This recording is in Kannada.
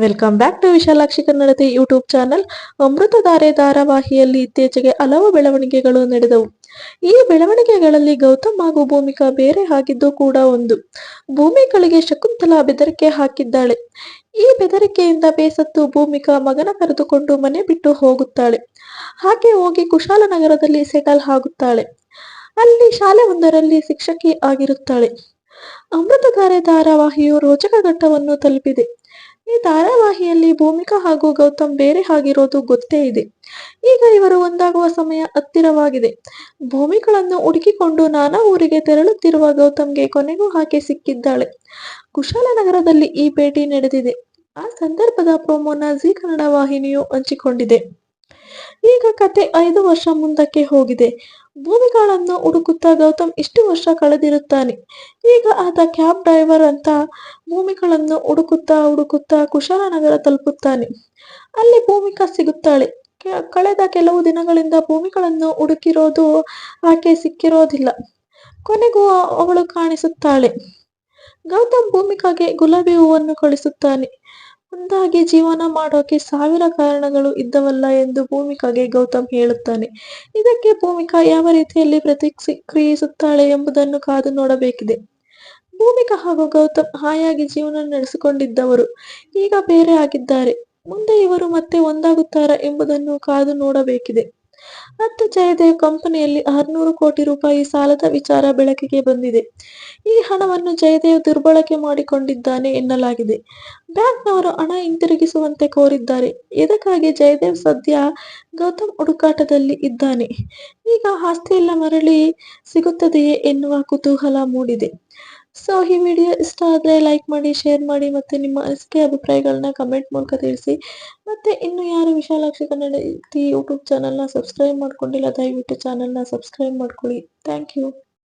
Welcome back to Vishalakshi Kannadathi YouTube channel. Amruthadhare ಧಾರಾವಾಹಿಯಲ್ಲಿ ಇತ್ತೀಚೆಗೆ ಹಲವು ಬೆಳವಣಿಗೆಗಳು ನಡೆದವು. ಈ ಬೆಳವಣಿಗೆಗಳಲ್ಲಿ ಗೌತಮ್ ಹಾಗೂ ಭೂಮಿಕಾ ಬೇರೆ ಆಗಿದ್ದು ಕೂಡ ಒಂದು. ಭೂಮಿಕಳಿಗೆ ಶಕುಂತಲಾ ಬೆದರಿಕೆ ಹಾಕಿದ್ದಾಳೆ. ಈ ಬೆದರಿಕೆಯಿಂದ ಬೇಸತ್ತು ಭೂಮಿಕಾ ಮಗನ ಕರೆದುಕೊಂಡು ಮನೆ ಬಿಟ್ಟು ಹೋಗುತ್ತಾಳೆ. ಹಾಗೆ ಹೋಗಿ ಕುಶಾಲನಗರದಲ್ಲಿ ಸೆಟಲ್ ಆಗುತ್ತಾಳೆ. ಅಲ್ಲಿ ಶಾಲೆ ಒಂದರಲ್ಲಿ ಶಿಕ್ಷಕಿ ಆಗಿರುತ್ತಾಳೆ. ಅಮೃತಧಾರೆ ಧಾರಾವಾಹಿಯು ರೋಚಕ ಘಟ್ಟವನ್ನು ತಲುಪಿದೆ. ಈ ಧಾರಾವಾಹಿಯಲ್ಲಿ ಭೂಮಿಕಾ ಹಾಗೂ ಗೌತಮ್ ಬೇರೆ ಆಗಿರೋದು ಗೊತ್ತೇ ಇದೆ. ಈಗ ಇವರು ಒಂದಾಗುವ ಸಮಯ ಹತ್ತಿರವಾಗಿದೆ. ಭೂಮಿಗಳನ್ನು ಹುಡುಕಿಕೊಂಡು ನಾನಾ ಊರಿಗೆ ತೆರಳುತ್ತಿರುವ ಗೌತಮ್ಗೆ ಕೊನೆಗೂ ಆಕೆ ಸಿಕ್ಕಿದ್ದಾಳೆ. ಕುಶಾಲನಗರದಲ್ಲಿ ಈ ಭೇಟಿ ನಡೆದಿದೆ. ಆ ಸಂದರ್ಭದ ಪ್ರೊಮೋನ ಜೀ ಕನ್ನಡ ವಾಹಿನಿಯು ಹಂಚಿಕೊಂಡಿದೆ. ಈಗ ಕತೆ 5 ವರ್ಷ ಮುಂದಕ್ಕೆ ಹೋಗಿದೆ. ಭೂಮಿಕಾಳನ್ನು ಹುಡುಕುತ್ತಾ ಗೌತಮ್ ಇಷ್ಟು ವರ್ಷ ಕಳೆದಿರುತ್ತಾನೆ. ಈಗ ಆತ ಕ್ಯಾಬ್ ಡ್ರೈವರ್ ಅಂತ ಭೂಮಿಕಾಳನ್ನು ಹುಡುಕುತ್ತಾ ಕುಶಾಲನಗರ ತಲುಪುತ್ತಾನೆ. ಅಲ್ಲಿ ಭೂಮಿಕಾ ಸಿಗುತ್ತಾಳೆ. ಕಳೆದ ಕೆಲವು ದಿನಗಳಿಂದ ಭೂಮಿಕಾಳನ್ನು ಹುಡುಕಿರೋದು ಆಕೆ ಸಿಕ್ಕಿರೋದಿಲ್ಲ. ಕೊನೆಗೂ ಅವಳು ಕಾಣಿಸುತ್ತಾಳೆ. ಗೌತಮ್ ಭೂಮಿಕಾಗೆ ಗುಲಾಬಿ ಹೂವನ್ನು ಕಳಿಸುತ್ತಾನೆ. ಒಂದಾಗಿ ಜೀವನ ಮಾಡೋಕೆ 1000 ಕಾರಣಗಳು ಇದ್ದವಲ್ಲ ಎಂದು ಭೂಮಿಕಾಗೆ ಗೌತಮ್ ಹೇಳುತ್ತಾನೆ. ಇದಕ್ಕೆ ಭೂಮಿಕಾ ಯಾವ ರೀತಿಯಲ್ಲಿ ಪ್ರತಿಕ್ರಿಯಿಸುತ್ತಾಳೆ ಎಂಬುದನ್ನು ಕಾದು ನೋಡಬೇಕಿದೆ. ಭೂಮಿಕಾ ಹಾಗೂ ಗೌತಮ್ ಹಾಯಾಗಿ ಜೀವನ ನಡೆಸಿಕೊಂಡಿದ್ದವರು ಈಗ ಬೇರೆ ಆಗಿದ್ದಾರೆ. ಮುಂದೆ ಇವರು ಮತ್ತೆ ಒಂದಾಗುತ್ತಾರಾ ಎಂಬುದನ್ನು ಕಾದು ನೋಡಬೇಕಿದೆ. ಅತ್ತ ಜಯದೇವ್ ಕಂಪನಿಯಲ್ಲಿ 600 ಕೋಟಿ ರೂಪಾಯಿ ಸಾಲದ ವಿಚಾರ ಬೆಳಕಿಗೆ ಬಂದಿದೆ. ಈ ಹಣವನ್ನು ಜಯದೇವ್ ದುರ್ಬಳಕೆ ಮಾಡಿಕೊಂಡಿದ್ದಾನೆ ಎನ್ನಲಾಗಿದೆ. ಬ್ಯಾಂಕ್ನವರು ಹಣ ಹಿಂತಿರುಗಿಸುವಂತೆ ಕೋರಿದ್ದಾರೆ. ಇದಕ್ಕಾಗಿ ಜಯದೇವ್ ಸದ್ಯ ಗೌತಮ್ ಹುಡುಕಾಟದಲ್ಲಿ ಇದ್ದಾನೆ. ಈಗ ಆಸ್ತಿಯೆಲ್ಲ ಮರಳಿ ಸಿಗುತ್ತದೆಯೇ ಎನ್ನುವ ಕುತೂಹಲ ಮೂಡಿದೆ. ಸೊ ಈ ವಿಡಿಯೋ ಇಷ್ಟ ಆದರೆ ಲೈಕ್ ಮಾಡಿ, ಶೇರ್ ಮಾಡಿ ಮತ್ತು ನಿಮ್ಮ ಅನಿಸಿಕೆ ಅಭಿಪ್ರಾಯಗಳನ್ನ ಕಮೆಂಟ್ ಮೂಲಕ ತಿಳಿಸಿ. ಮತ್ತೆ ಇನ್ನು ಯಾರು ವಿಶಾಲಾಕ್ಷಿ ಕನ್ನಡ ಯೂಟ್ಯೂಬ್ ಚಾನಲ್ನ ಸಬ್ಸ್ಕ್ರೈಬ್ ಮಾಡ್ಕೊಂಡಿಲ್ಲ, ದಯವಿಟ್ಟು ಚಾನಲ್ನ ಸಬ್ಸ್ಕ್ರೈಬ್ ಮಾಡ್ಕೊಳ್ಳಿ. Thank you.